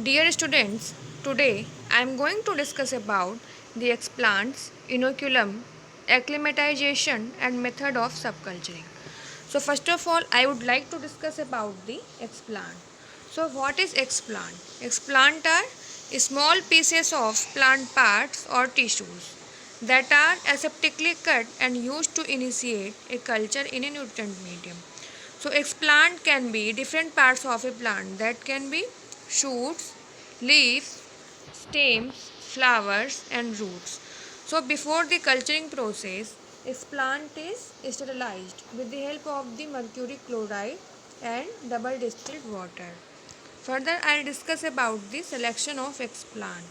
Dear students, today I am going to discuss about the explants, inoculum, acclimatization and method of subculturing. So first of all, I would like to discuss about the explant. So what is explant? Explant are small pieces of plant parts or tissues that are aseptically cut and used to initiate a culture in a nutrient medium. So explant can be different parts of a plant that can be shoots, leaves, stems, flowers and roots. So before the culturing process, explant is sterilized with the help of the mercury chloride and double distilled water. Further, I will discuss about the selection of explant.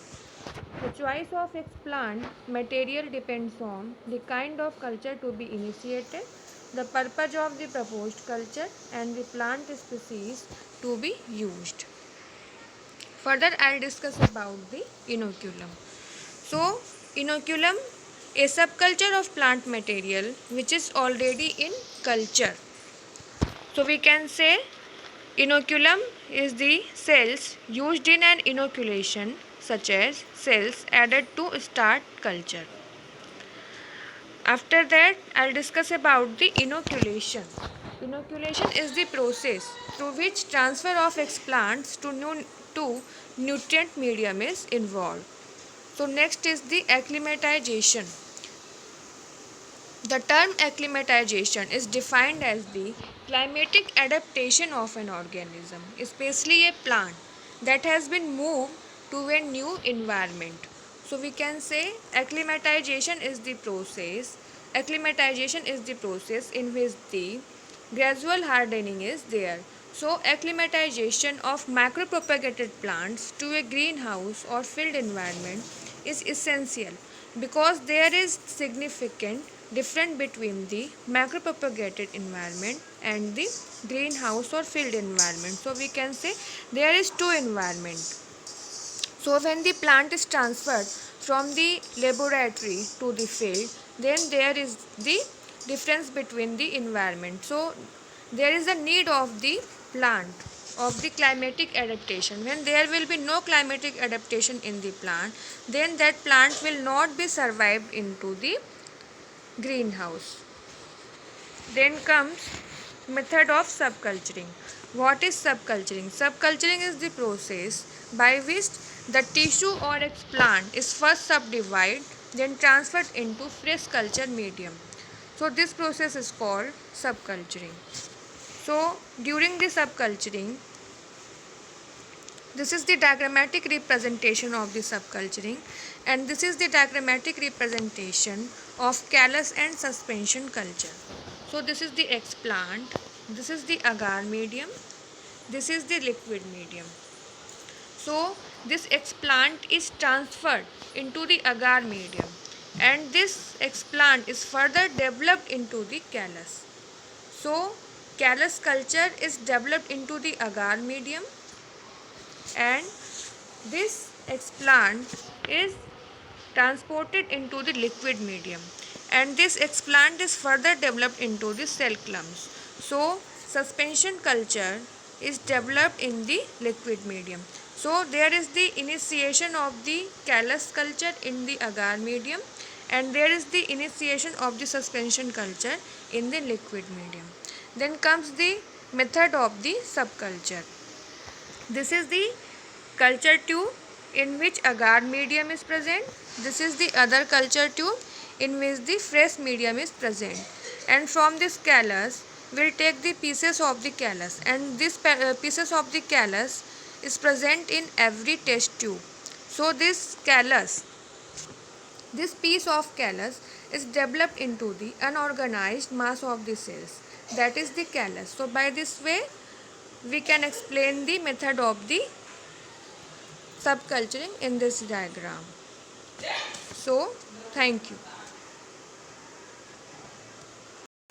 The choice of explant material depends on the kind of culture to be initiated, the purpose of the proposed culture, and the plant species to be used. Further, I will discuss about the inoculum. So, inoculum, a subculture of plant material which is already in culture. So, we can say inoculum is the cells used in an inoculation, such as cells added to start culture. After that, I'll discuss about the inoculation. Inoculation is the process through which transfer of explants to nutrient medium is involved. So next is the acclimatization. The term acclimatization is defined as the climatic adaptation of an organism, especially a plant, that has been moved to a new environment. So we can say acclimatization is the process in which the gradual hardening is there. So acclimatization of macropropagated plants to a greenhouse or field environment is essential because there is significant difference between the macropropagated environment and the greenhouse or field environment. So we can say there is two environment. So when the plant is transferred from the laboratory to the field, then there is the difference between the environment. So there is a need of the plant of the climatic adaptation. When there will be no climatic adaptation in the plant, then that plant will not be survived into the greenhouse. Then comes method of subculturing. What is subculturing? Subculturing is the process by which the tissue or explant is first subdivided, then transferred into fresh culture medium. So this process is called subculturing. So during the subculturing, this is the diagrammatic representation of the subculturing, and this is the diagrammatic representation of callus and suspension culture. So this is the explant, this is the agar medium, this is the liquid medium. So this explant is transferred into the agar medium, and this explant is further developed into the callus. So callus culture is developed into the agar medium, and this explant is transported into the liquid medium, and this explant is further developed into the cell clumps. So suspension culture is developed in the liquid medium. So there is the initiation of the callus culture in the agar medium, and there is the initiation of the suspension culture in the liquid medium. Then comes the method of the subculture. This is the culture tube in which agar medium is present. This is the other culture tube in which the fresh medium is present. And from this callus, we will take the pieces of the callus, and this pieces of the callus is present in every test tube. So this callus, this piece of callus is developed into the unorganized mass of the cells, that is the callus. So by this way, we can explain the method of the subculturing in this diagram. So, thank you.